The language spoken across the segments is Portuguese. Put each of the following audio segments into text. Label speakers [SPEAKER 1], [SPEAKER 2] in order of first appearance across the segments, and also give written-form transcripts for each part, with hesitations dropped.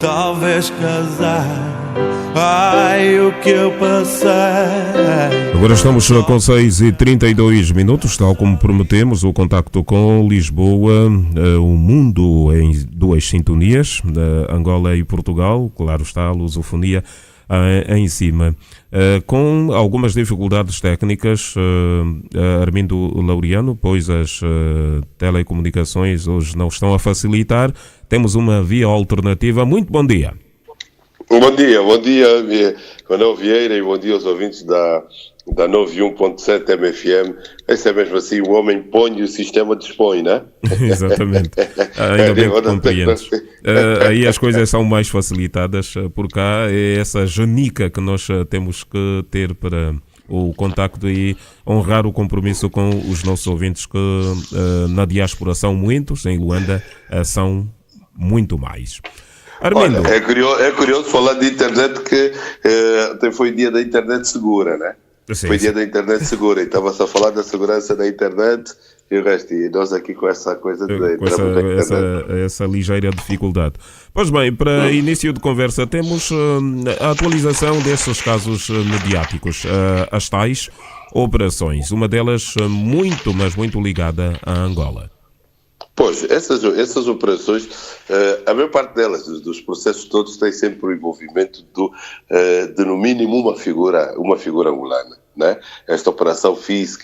[SPEAKER 1] Talvez casar, ai o que eu passei.
[SPEAKER 2] Agora estamos com 6h32, tal como prometemos, o contacto com Lisboa, o mundo em duas sintonias, Angola e Portugal, claro está, a lusofonia em cima. Com algumas dificuldades técnicas, Armindo Laureano, pois as telecomunicações hoje não estão a facilitar, temos uma via alternativa. Muito bom dia.
[SPEAKER 3] Bom dia, Manuel Vieira, e bom dia aos ouvintes da 91.7 MFM. Esse é mesmo assim, o homem põe e o sistema dispõe, não é?
[SPEAKER 2] Exatamente. Ainda bem que compreendes. Aí as coisas são mais facilitadas. Por cá é essa janica que nós temos que ter para o contacto e honrar o compromisso com os nossos ouvintes que na diáspora são muitos, em Luanda são muito mais. Armindo.
[SPEAKER 3] Olha, é curioso falar de internet que até foi dia da internet segura, né?
[SPEAKER 2] Sim,
[SPEAKER 3] foi dia da internet segura e estava-se a falar da segurança da internet e o resto, e nós aqui com essa coisa de
[SPEAKER 2] essa ligeira dificuldade. Pois bem, para início de conversa temos a atualização desses casos mediáticos, as tais operações, uma delas muito, mas muito ligada à Angola.
[SPEAKER 3] Pois, essas operações, a maior parte delas, dos processos todos, tem sempre o envolvimento de no mínimo uma figura angolana. Né? Esta operação fiz,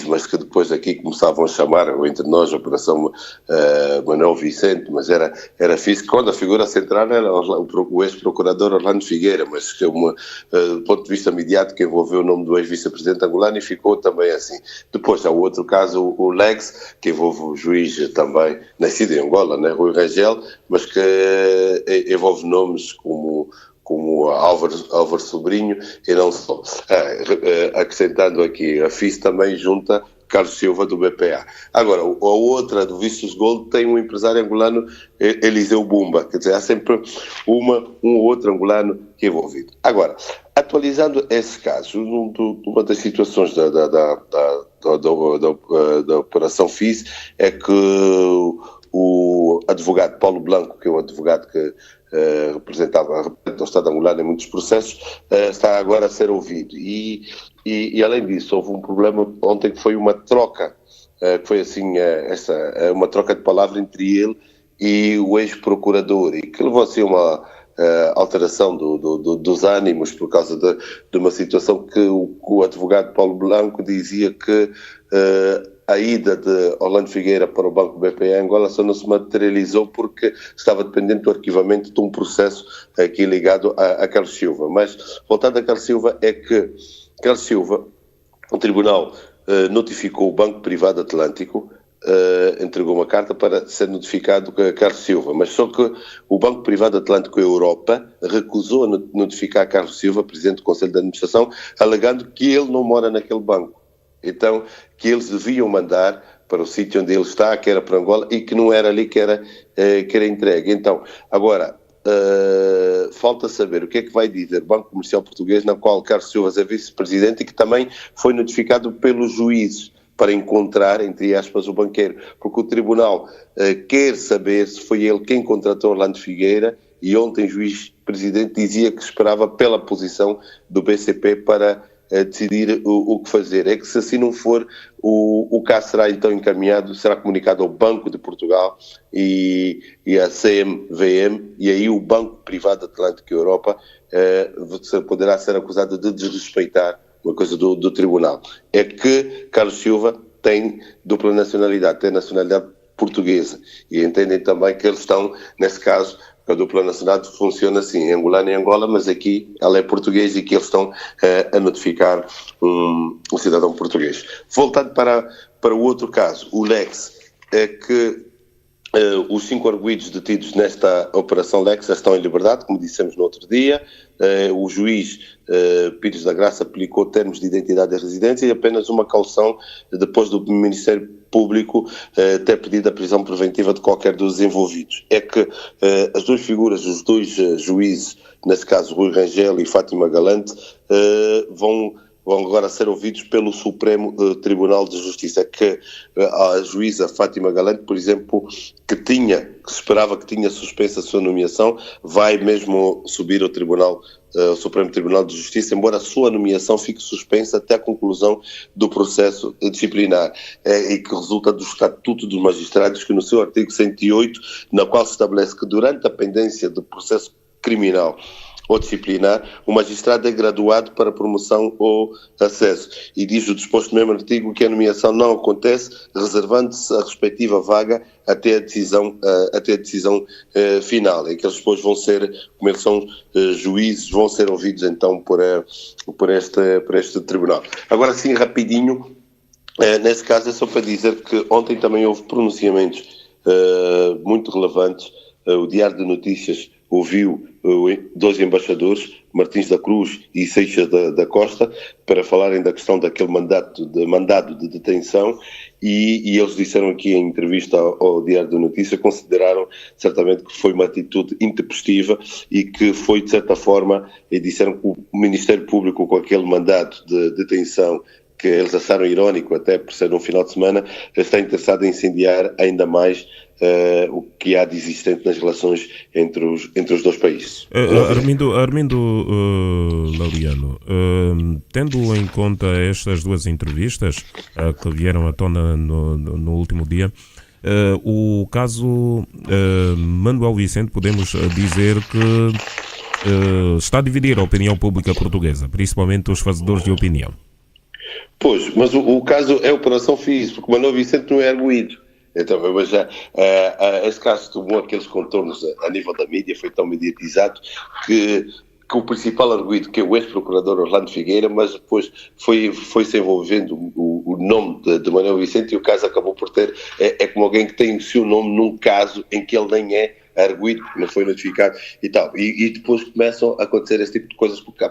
[SPEAKER 3] mas que depois aqui começavam a chamar, ou entre nós, a operação Manuel Vicente, mas era fiz, quando a figura central era o ex-procurador Orlando Figueira, mas que do ponto de vista midiático envolveu o nome do ex-vice-presidente angolano e ficou também assim. Depois há o outro caso, o Lex, que envolve o juiz também, nascido em Angola, né? Rui Rangel, mas que envolve nomes como Álvaro Sobrinho e não só. Acrescentando aqui, a FIS também junta Carlos Silva do BPA. Agora, a outra do Vistos Gold tem um empresário angolano, Eliseu Bumba, quer dizer, há sempre um ou outro angolano que é envolvido. Agora, atualizando esse caso, uma das situações da Operação FIS é que o advogado Paulo Blanco, que é o advogado que representa o Estado angolano em muitos processos, está agora a ser ouvido. E além disso, houve um problema ontem que foi uma troca, que foi assim, uma troca de palavra entre ele e o ex-procurador, e que levou assim uma alteração dos ânimos por causa de uma situação que o advogado Paulo Blanco dizia que a ida de Orlando Figueira para o Banco BPA Angola só não se materializou porque estava dependente do arquivamento de um processo aqui ligado a Carlos Silva. Mas, voltando a Carlos Silva, é que Carlos Silva, o tribunal notificou o Banco Privado Atlântico, entregou uma carta para ser notificado a Carlos Silva, mas só que o Banco Privado Atlântico Europa recusou notificar Carlos Silva, presidente do Conselho de Administração, alegando que ele não mora naquele banco. Então, que eles deviam mandar para o sítio onde ele está, que era para Angola, e que não era ali que era entregue. Então, agora, falta saber o que é que vai dizer o Banco Comercial Português, na qual Carlos Silva é vice-presidente e que também foi notificado pelos juízes para encontrar, entre aspas, o banqueiro, porque o tribunal quer saber se foi ele quem contratou Orlando Figueira, e ontem o juiz-presidente dizia que esperava pela posição do BCP para decidir o que fazer. É que se assim não for, o caso será então encaminhado, será comunicado ao Banco de Portugal e à CMVM, e aí o Banco Privado Atlântico Europa poderá ser acusado de desrespeitar uma coisa do tribunal. É que Carlos Silva tem dupla nacionalidade, tem nacionalidade portuguesa, e entendem também que eles estão, nesse caso, a dupla nacionalidade funciona assim, angolano e Angola, mas aqui ela é portuguesa e que eles estão a notificar um cidadão português. Voltando para o outro caso, o Lex, é que os 5 arguidos detidos nesta operação Lex estão em liberdade, como dissemos no outro dia. O juiz Pires da Graça aplicou termos de identidade e residência e apenas uma caução depois do Ministério Público ter pedido a prisão preventiva de qualquer dos envolvidos. É que as duas figuras, os dois juízes, nesse caso Rui Rangel e Fátima Galante, vão vão agora ser ouvidos pelo Supremo Tribunal de Justiça, que a juíza Fátima Galante, por exemplo, que se esperava que tinha suspensa a sua nomeação, vai mesmo subir ao Supremo Tribunal de Justiça, embora a sua nomeação fique suspensa até a conclusão do processo disciplinar, e que resulta do Estatuto dos Magistrados, que no seu artigo 108, na qual se estabelece que durante a pendência do processo criminal ou disciplinar, o magistrado é graduado para promoção ou acesso. E diz o disposto no mesmo artigo que a nomeação não acontece, reservando-se a respectiva vaga até a decisão final, em que eles depois vão ser, como eles são juízes, vão ser ouvidos então por este tribunal. Agora sim, rapidinho, nesse caso é só para dizer que ontem também houve pronunciamentos muito relevantes. O Diário de Notícias ouviu 2 embaixadores, Martins da Cruz e Seixas da Costa, para falarem da questão daquele mandado de detenção, e eles disseram aqui em entrevista ao Diário de Notícias, consideraram certamente que foi uma atitude intempestiva e que foi, de certa forma, e disseram que o Ministério Público, com aquele mandado de detenção, que eles acharam irónico até por ser um final de semana, está interessado em incendiar ainda mais o que há de existente nas relações entre os dois países.
[SPEAKER 2] Armindo Laureano, tendo em conta estas 2 entrevistas que vieram à tona no último dia, o caso Manuel Vicente, podemos dizer que está a dividir a opinião pública portuguesa, principalmente os fazedores de opinião.
[SPEAKER 3] Pois, mas o caso é Operação FIS, porque o Manuel Vicente não é arguído. Então, mas este caso tomou aqueles contornos a nível da mídia, foi tão mediatizado que o principal arguido, que é o ex-procurador Orlando Figueira, mas depois foi-se envolvendo o nome de Manuel Vicente, e o caso acabou por ter, é como alguém que tem o seu nome num caso em que ele nem é arguido, porque não foi notificado e tal. E depois começam a acontecer esse tipo de coisas, porque a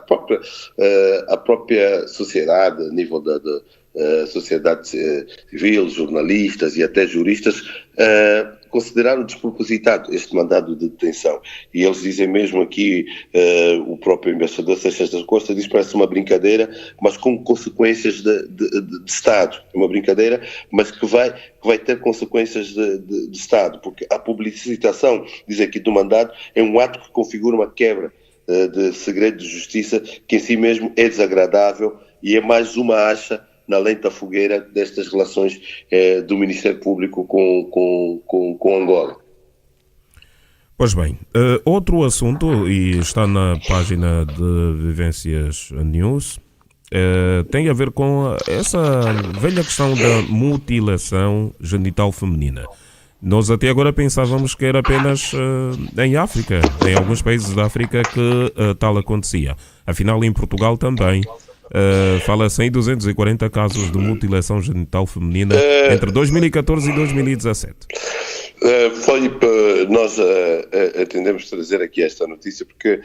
[SPEAKER 3] própria sociedade, a nível da sociedade civil, jornalistas e até juristas, consideraram despropositado este mandado de detenção. E eles dizem mesmo aqui, o próprio embaixador Seixas da Costa diz que parece uma brincadeira, mas com consequências de Estado. É uma brincadeira, mas que vai ter consequências de Estado, porque a publicitação, diz aqui, do mandado é um ato que configura uma quebra de segredo de justiça, que em si mesmo é desagradável e é mais uma acha na lenta fogueira destas relações do Ministério Público com Angola.
[SPEAKER 2] Pois bem, outro assunto, e está na página de Vivências News, tem a ver com essa velha questão da mutilação genital feminina. Nós até agora pensávamos que era apenas em África, em alguns países da África que tal acontecia. Afinal, em Portugal também. Fala-se em 240 casos de mutilação genital feminina entre 2014 e 2017.
[SPEAKER 3] Filipe, nós atendemos trazer aqui esta notícia porque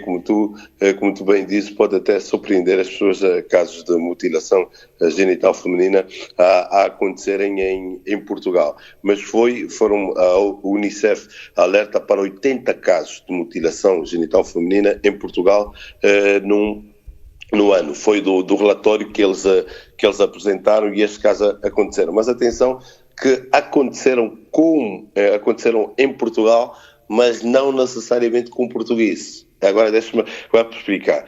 [SPEAKER 3] como tu bem dizes, pode até surpreender as pessoas a casos de mutilação genital feminina a acontecerem em Portugal. Mas foram a Unicef alerta para 80 casos de mutilação genital feminina em Portugal no ano. Foi do relatório que eles apresentaram, e estes casos aconteceram. Mas atenção, que aconteceram em Portugal, mas não necessariamente com portugueses. Agora deixa-me explicar.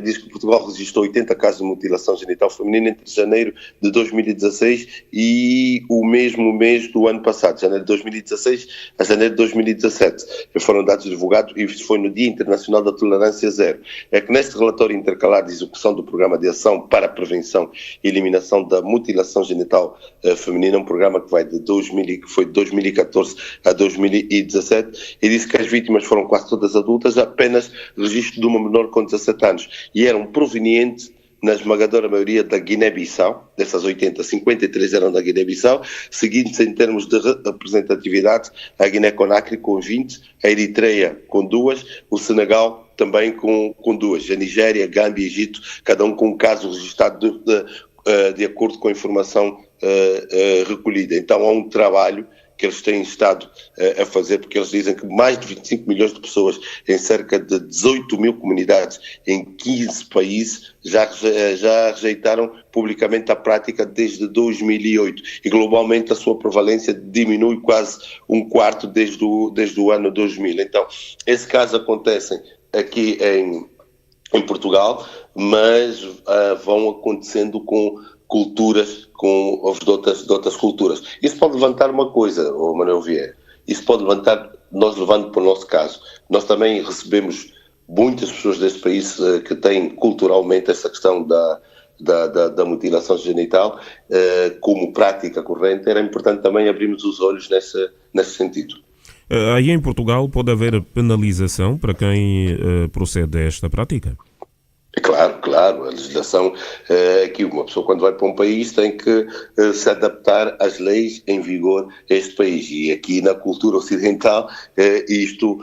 [SPEAKER 3] Diz que Portugal registrou 80 casos de mutilação genital feminina entre janeiro de 2016 e o mesmo mês do ano passado, janeiro de 2016 a janeiro de 2017. Foram dados divulgados e foi no Dia Internacional da Tolerância Zero. É que neste relatório intercalar de execução do Programa de Ação para a Prevenção e Eliminação da Mutilação Genital Feminina, um programa que foi de 2014 a 2017, e disse que as vítimas foram quase todas adultas, apenas registro de uma menor com 17 anos, e eram provenientes, na esmagadora maioria, da Guiné-Bissau. Dessas 80, 53 eram da Guiné-Bissau, seguindo-se em termos de representatividade a Guiné-Conakry com 20, a Eritreia com 2, o Senegal também com 2, a Nigéria, Gâmbia e Egito, cada um com um caso registrado de acordo com a informação recolhida. Então há um trabalho que eles têm estado a fazer, porque eles dizem que mais de 25 milhões de pessoas em cerca de 18 mil comunidades em 15 países já rejeitaram publicamente a prática desde 2008 e globalmente a sua prevalência diminui quase um quarto desde o ano 2000. Então, esse caso acontece aqui em Portugal, mas vão acontecendo com culturas, com os de outras culturas. Isso pode levantar uma coisa, Manuel Vieira, isso pode levantar, nós levando para o nosso caso, nós também recebemos muitas pessoas deste país que têm culturalmente essa questão da mutilação genital como prática corrente. Era importante também abrirmos os olhos nesse sentido.
[SPEAKER 2] Aí em Portugal pode haver penalização para quem procede a esta prática?
[SPEAKER 3] Claro, a legislação é que uma pessoa quando vai para um país tem que se adaptar às leis em vigor a este país, e aqui na cultura ocidental isto,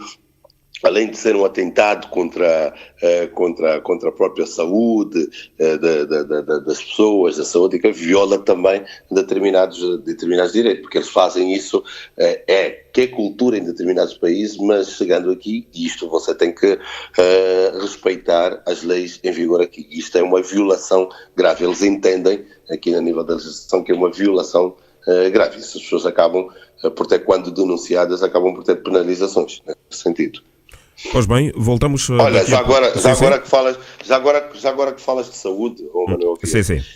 [SPEAKER 3] além de ser um atentado contra a própria saúde das pessoas, a saúde, que viola também determinados direitos, porque eles fazem isso, que é cultura em determinados países, mas chegando aqui, isto você tem que respeitar as leis em vigor aqui. Isto é uma violação grave. Eles entendem, aqui no nível da legislação, que é uma violação grave. As pessoas acabam por ter, quando denunciadas, acabam por ter penalizações nesse sentido.
[SPEAKER 2] Pois bem, voltamos...
[SPEAKER 3] Olha, já agora que falas de saúde, Manuel,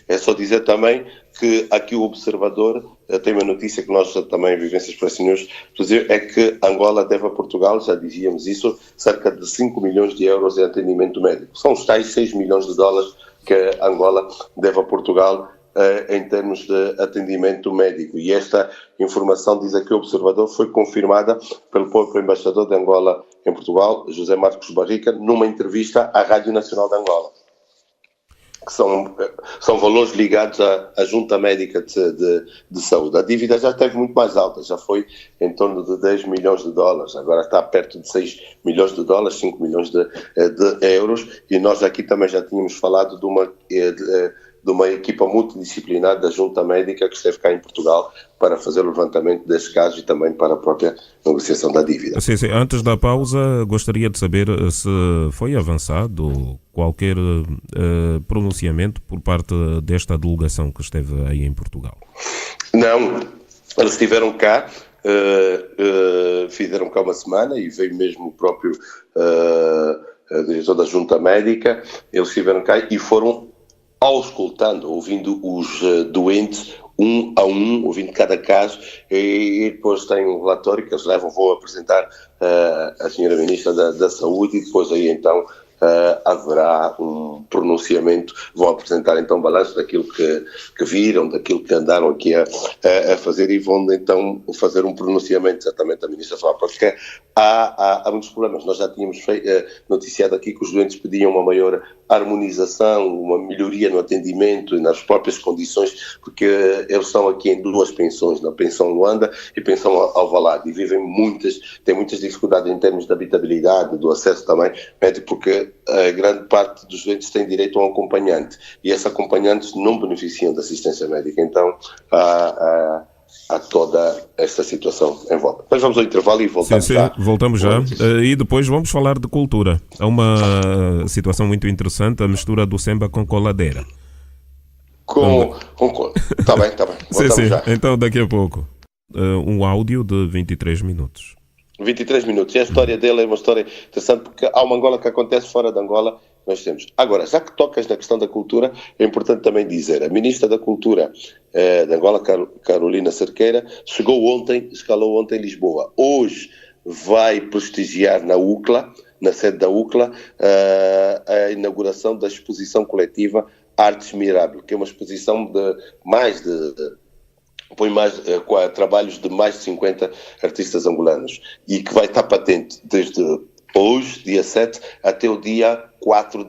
[SPEAKER 3] é só dizer também que aqui o Observador tem uma notícia que nós também, Vivências Palestinas, é que Angola deve a Portugal, já dizíamos isso, cerca de 5 milhões de euros em atendimento médico. São os tais 6 milhões de dólares que Angola deve a Portugal em termos de atendimento médico. E esta informação, diz aqui o Observador, foi confirmada pelo próprio embaixador de Angola em Portugal, José Marcos Barrica, numa entrevista à Rádio Nacional de Angola. Que são valores ligados à Junta Médica de Saúde. A dívida já esteve muito mais alta, já foi em torno de 10 milhões de dólares, agora está perto de 6 milhões de dólares, 5 milhões de euros, e nós aqui também já tínhamos falado de uma equipa multidisciplinar da Junta Médica que esteve cá em Portugal para fazer o levantamento destes casos e também para a própria negociação da dívida.
[SPEAKER 2] Sim. Antes da pausa, gostaria de saber se foi avançado qualquer pronunciamento por parte desta delegação que esteve aí em Portugal.
[SPEAKER 3] Não, eles estiveram cá, fizeram cá uma semana e veio mesmo o próprio diretor da Junta Médica, eles estiveram cá e foram auscultando, ouvindo os doentes um a um, ouvindo cada caso, e depois tem um relatório que eles vou apresentar à senhora Ministra da Saúde, e depois aí então haverá um pronunciamento, vão apresentar então balanço daquilo que viram, daquilo que andaram aqui a fazer, e vão então fazer um pronunciamento, exatamente a Ministra fala, porque há muitos problemas. Nós já tínhamos noticiado aqui que os doentes pediam uma maior harmonização, uma melhoria no atendimento e nas próprias condições, porque eles estão aqui em duas pensões, na pensão Luanda e pensão Alvalade, e têm muitas dificuldades em termos de habitabilidade, do acesso também, porque a grande parte dos doentes tem direito a um acompanhante, e esses acompanhantes não beneficiam da assistência médica, então há toda esta situação em volta. Mas vamos ao intervalo e voltamos já.
[SPEAKER 2] Voltamos já. E depois vamos falar de cultura. Há uma situação muito interessante, a mistura do samba com coladeira.
[SPEAKER 3] Está bem. Voltamos já.
[SPEAKER 2] Então daqui a pouco. Um áudio de 23 minutos.
[SPEAKER 3] 23 minutos. E a história dele é uma história interessante, porque há uma Angola que acontece fora de Angola. Nós temos. Agora, já que tocas na questão da cultura, é importante também dizer, a Ministra da Cultura de Angola, Carolina Cerqueira, escalou ontem em Lisboa. Hoje vai prestigiar na UCLA, na sede da UCLA, a inauguração da exposição coletiva Artes Mirable, que é uma exposição de trabalhos de mais de 50 artistas angolanos, e que vai estar patente desde hoje, dia 7, até o dia 4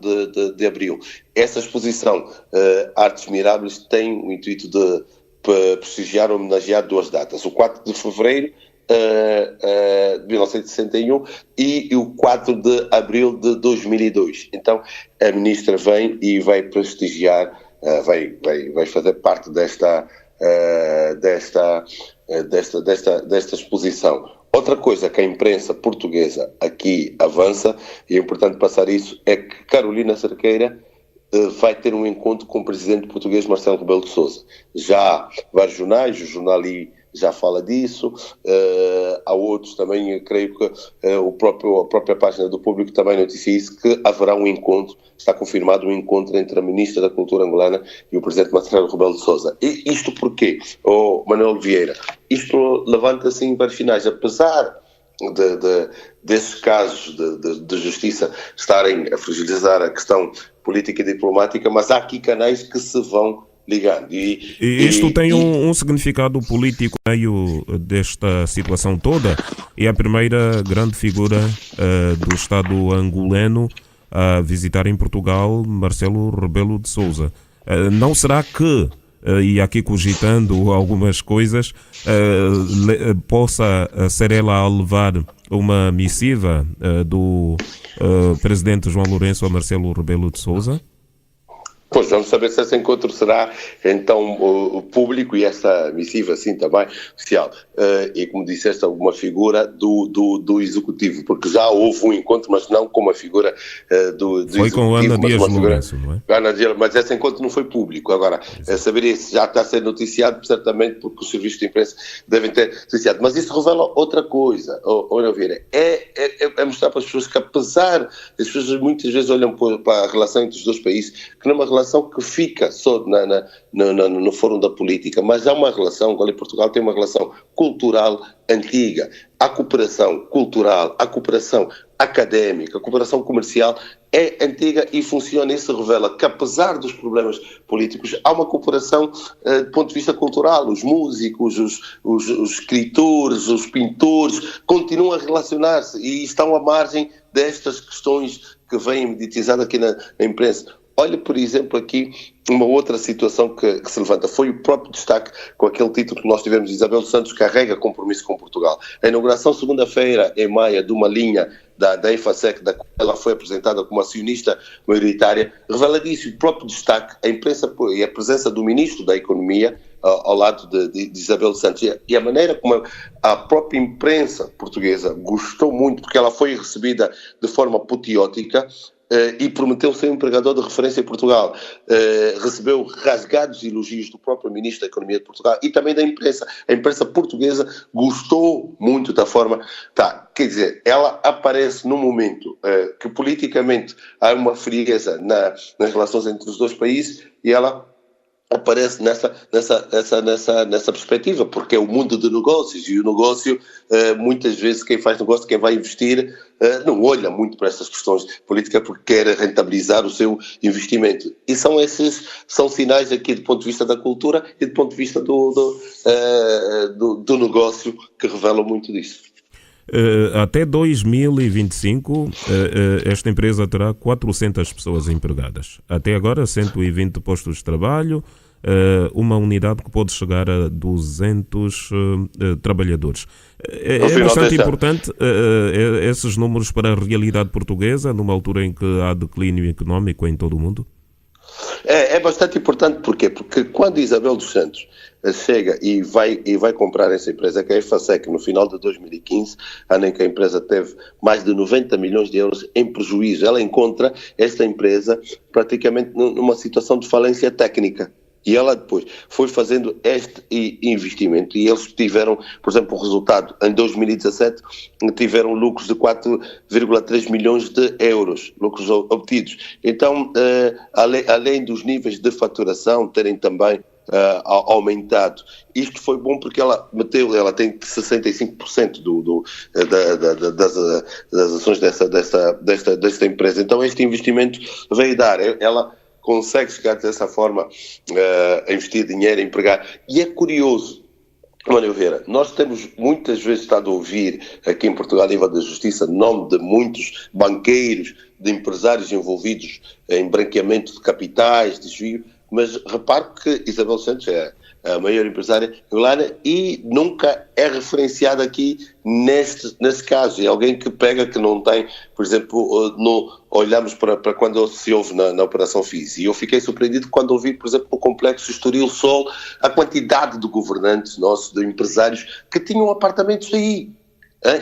[SPEAKER 3] de abril. Essa exposição, Artes Mirables, tem o intuito de prestigiar ou homenagear duas datas. O 4 de fevereiro de 1961 e o 4 de abril de 2002. Então, a ministra vem e vai prestigiar, vai fazer parte desta desta exposição. Outra coisa que a imprensa portuguesa aqui avança, e é importante passar isso, é que Carolina Cerqueira vai ter um encontro com o presidente português Marcelo Rebelo de Sousa. Já há vários jornais, o Jornal I já fala disso, há outros também, eu creio que a própria página do Público também noticia isso, que haverá um encontro, está confirmado um encontro entre a Ministra da Cultura angolana e o Presidente Marcelo Rebelo de Sousa. E isto porquê, Manuel Vieira? Isto levanta assim vários finais, apesar desses casos de justiça estarem a fragilizar a questão política e diplomática, mas há aqui canais que se vão ligando.
[SPEAKER 2] E isto tem um significado político no meio desta situação toda. É a primeira grande figura do Estado angolano a visitar em Portugal Marcelo Rebelo de Sousa. Não será que, e aqui cogitando algumas coisas, possa ser ela a levar uma missiva do presidente João Lourenço a Marcelo Rebelo de Sousa?
[SPEAKER 3] Pois, vamos saber se esse encontro será, então, público e essa missiva, assim, também, oficial. E, como disseste, alguma figura do Executivo, porque já houve um encontro, mas não com uma figura do Executivo.
[SPEAKER 2] Foi com Ana Dias Lourenço, não é?
[SPEAKER 3] Ana Dias, mas esse encontro não foi público. Agora, saberia se já está a ser noticiado, certamente, porque os serviços de imprensa devem ter noticiado. Mas isso revela outra coisa, Ana Vieira. É mostrar para as pessoas que, apesar, as pessoas muitas vezes olham para a relação entre os dois países, que não é uma relação que fica só no fórum da política, mas há uma relação, Angola e Portugal têm uma relação cultural antiga. A cooperação cultural, a cooperação académica, a cooperação comercial é antiga e funciona. Isso revela que, apesar dos problemas políticos, há uma cooperação do ponto de vista cultural. Os músicos, os escritores, os pintores continuam a relacionar-se e estão à margem destas questões que vêm meditizadas aqui na imprensa. Olha, por exemplo, aqui uma outra situação que se levanta. Foi o próprio destaque com aquele título que nós tivemos, Isabel dos Santos carrega compromisso com Portugal. A inauguração segunda-feira em Maia de uma linha da EFASEC, da qual ela foi apresentada como acionista maioritária, revela disso. O próprio destaque, a imprensa e a presença do Ministro da Economia ao lado de Isabel dos Santos. E a maneira como a própria imprensa portuguesa gostou muito, porque ela foi recebida de forma apoteótica, e prometeu ser um empregador de referência em Portugal. Recebeu rasgados elogios do próprio Ministro da Economia de Portugal e também da imprensa. A imprensa portuguesa gostou muito da forma... Quer dizer, ela aparece num momento que politicamente há uma frieza nas relações entre os dois países e ela aparece nessa perspectiva, porque é o mundo de negócios e o negócio, muitas vezes quem faz negócio, quem vai investir, não olha muito para essas questões políticas porque quer rentabilizar o seu investimento. E são sinais aqui do ponto de vista da cultura e do ponto de vista do negócio que revelam muito disso.
[SPEAKER 2] Até 2025, esta empresa terá 400 pessoas empregadas. Até agora, 120 postos de trabalho, uma unidade que pode chegar a 200 trabalhadores. É bastante importante esses números para a realidade portuguesa, numa altura em que há declínio económico em todo o mundo?
[SPEAKER 3] É bastante importante, porquê? Porque quando Isabel dos Santos chega e vai comprar essa empresa, que é a EFASEC, no final de 2015, ano em que a empresa teve mais de 90 milhões de euros em prejuízo, ela encontra esta empresa praticamente numa situação de falência técnica. E ela depois foi fazendo este investimento e eles tiveram, por exemplo, o resultado em 2017, tiveram lucros de 4,3 milhões de euros, lucros obtidos. Então, além dos níveis de faturação terem também aumentado, isto foi bom porque ela tem 65% das ações desta empresa. Então, este investimento veio dar, ela consegue chegar dessa forma a investir dinheiro, a empregar. E é curioso, Manuel Vieira, nós temos muitas vezes estado a ouvir aqui em Portugal, a nível da justiça, nome de muitos banqueiros, de empresários envolvidos em branqueamento de capitais, desvio, mas repare que Isabel Santos é a maior empresária angolana, e nunca é referenciada aqui neste caso. É alguém que pega, que não tem, por exemplo, olhamos para quando se ouve na Operação FIS, e eu fiquei surpreendido quando ouvi, por exemplo, no Complexo Estoril Sol, a quantidade de governantes nossos, de empresários, que tinham apartamentos aí.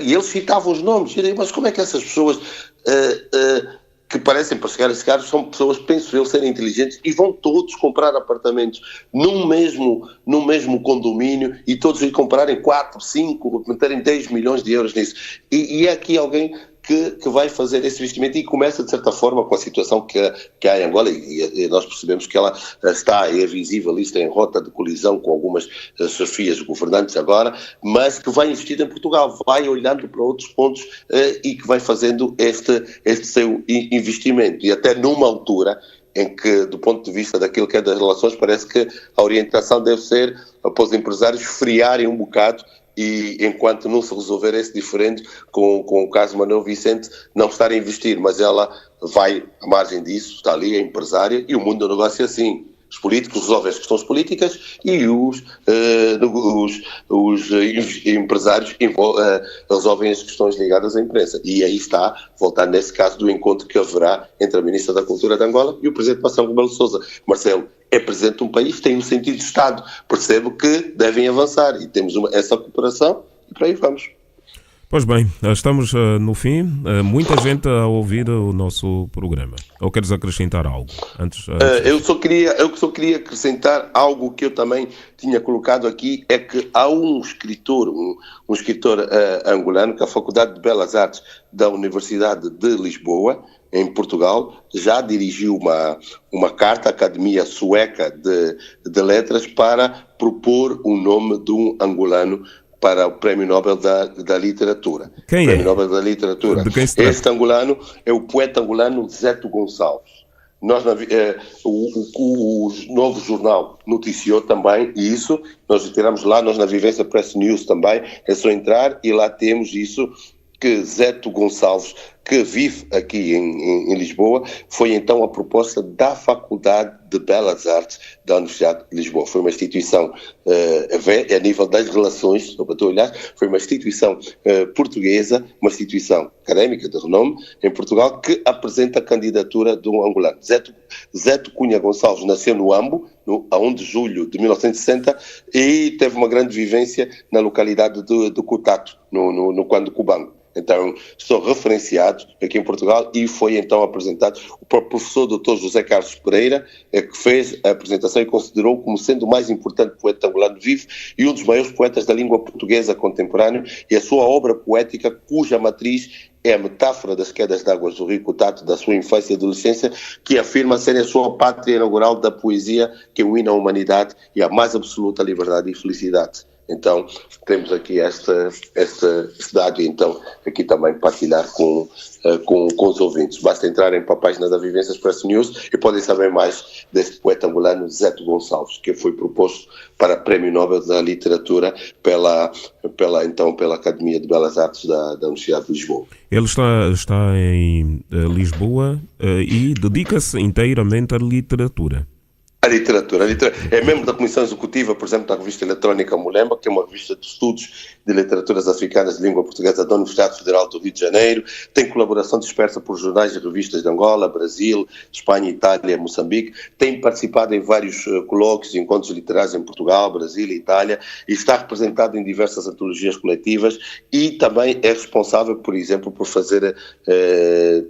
[SPEAKER 3] E eles citavam os nomes. Eu digo, mas como é que essas pessoas que parecem, para chegar a esse cargo, são pessoas, penso eu, serem inteligentes e vão todos comprar apartamentos num mesmo condomínio, e todos ir comprarem 4, 5, meterem 10 milhões de euros nisso. E é aqui alguém que vai fazer esse investimento, e começa de certa forma com a situação que há em Angola, e nós percebemos que ela está, é visível, está em rota de colisão com algumas chefias governantes agora, mas que vai investir em Portugal, vai olhando para outros pontos e que vai fazendo este seu investimento, e até numa altura em que, do ponto de vista daquilo que é das relações, parece que a orientação deve ser para os empresários friarem um bocado, e enquanto não se resolver esse diferente com o caso Manuel Vicente, não estar a investir, mas ela vai à margem disso, está ali, é empresária, e o mundo do negócio é assim. Os políticos resolvem as questões políticas, e os empresários resolvem as questões ligadas à imprensa. E aí está, voltando nesse caso do encontro que haverá entre a Ministra da Cultura de Angola e o Presidente Marcelo Rebelo de Sousa. Marcelo é Presidente de um país, tem um sentido de Estado, percebo que devem avançar, e temos essa cooperação, e para aí vamos.
[SPEAKER 2] Pois bem, estamos no fim. Muita gente a ouvir o nosso programa. Ou queres acrescentar algo?
[SPEAKER 3] Eu só queria acrescentar algo que eu também tinha colocado aqui, é que há um escritor angolano, que a Faculdade de Belas Artes da Universidade de Lisboa, em Portugal, já dirigiu uma carta à Academia Sueca de Letras para propor o nome de um angolano para o Prémio Nobel da Literatura.
[SPEAKER 2] Quem é?
[SPEAKER 3] Prémio Nobel da Literatura.
[SPEAKER 2] De quem se trata?
[SPEAKER 3] Este angolano é o poeta angolano Zeto Gonçalves. O Novo Jornal noticiou também isso, nós tiramos lá, nós na Vivência Press News também, é só entrar e lá temos isso, que Zeto Gonçalves, que vive aqui em Lisboa, foi então a proposta da Faculdade de Belas Artes da Universidade de Lisboa. Foi uma instituição, a nível das relações, só para tu olhar, foi uma instituição portuguesa, uma instituição académica de renome em Portugal, que apresenta a candidatura de um angolano. Zeto Cunha Gonçalves nasceu no Ambo, a 1 de julho de 1960, e teve uma grande vivência na localidade de Cutato, no Quando Cubango. Então, são referenciados aqui em Portugal, e foi então apresentado o professor Dr. José Carlos Pereira, que fez a apresentação e considerou como sendo o mais importante poeta angolano vivo e um dos maiores poetas da língua portuguesa contemporânea, e a sua obra poética, cuja matriz é a metáfora das quedas de águas do rio Cutato, da sua infância e adolescência, que afirma ser a sua pátria inaugural da poesia, que é o hino à humanidade e a mais absoluta liberdade e felicidade. Então, temos aqui este dado, então, aqui também partilhar com os ouvintes. Basta entrarem para a página da Vivência Express News e podem saber mais deste poeta angolano Zeto Gonçalves, que foi proposto para Prémio Nobel da Literatura pela Academia de Belas Artes da Universidade de Lisboa.
[SPEAKER 2] Ele está em Lisboa e dedica-se inteiramente à literatura.
[SPEAKER 3] A literatura. É membro da Comissão Executiva, por exemplo, da revista eletrónica Mulemba, que é uma revista de estudos de literaturas africanas de língua portuguesa da Universidade Federal do Rio de Janeiro. Tem colaboração dispersa por jornais e revistas de Angola, Brasil, Espanha, Itália, Moçambique. Tem participado em vários colóquios e encontros literários em Portugal, Brasil e Itália, e está representado em diversas antologias coletivas, e também é responsável, por exemplo, por fazer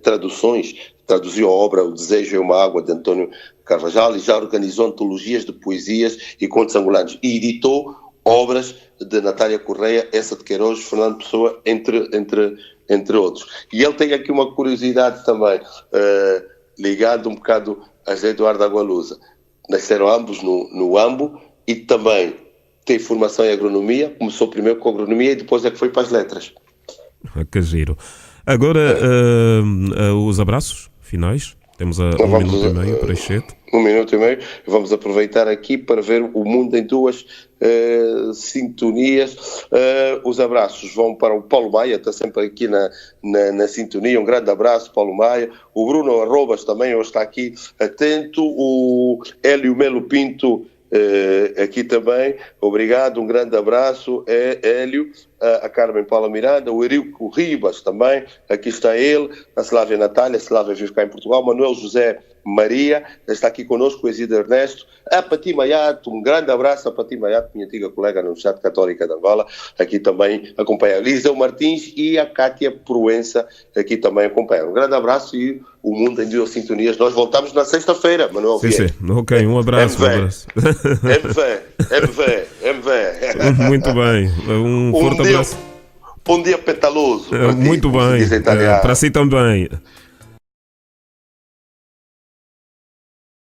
[SPEAKER 3] traduções. Traduziu a obra O Desejo é uma Água, de António Carvajal, e já organizou antologias de poesias e contos angolanos, e editou obras de Natália Correia, Essa de Queiroz, Fernando Pessoa, entre outros. E ele tem aqui uma curiosidade também, ligado um bocado a José Eduardo Agualusa. Nasceram ambos no Ambo, e também tem formação em agronomia, começou primeiro com agronomia e depois é que foi para as letras.
[SPEAKER 2] Que giro. Agora, os abraços finais. Temos
[SPEAKER 3] então,
[SPEAKER 2] um minuto e meio para enxete.
[SPEAKER 3] 1 minuto e meio. Vamos aproveitar aqui para ver o mundo em duas sintonias. Os abraços vão para o Paulo Maia, está sempre aqui na sintonia. Um grande abraço, Paulo Maia. O Bruno Arrobas também hoje está aqui atento. O Hélio Melo Pinto aqui também, obrigado, um grande abraço, Hélio, a Carmen Paula Miranda, o Eurico Ribas também, aqui está ele, a Slávia Natália, a Slávia vive cá em Portugal, Manuel José Maria, está aqui connosco, o Exídio Ernesto, a Pati Maiato, um grande abraço a Pati Maiato, minha antiga colega na Universidade Católica de Angola, aqui também acompanha a Liseu Martins e a Cátia Proença, aqui também acompanha. Um grande abraço e o mundo em duas sintonias. Nós voltamos na sexta-feira, Manuel Vieira.
[SPEAKER 2] Sim, ok, um abraço.
[SPEAKER 3] MV.
[SPEAKER 2] Muito bem, um forte abraço.
[SPEAKER 3] Um dia petaloso.
[SPEAKER 2] Muito bem, para si também.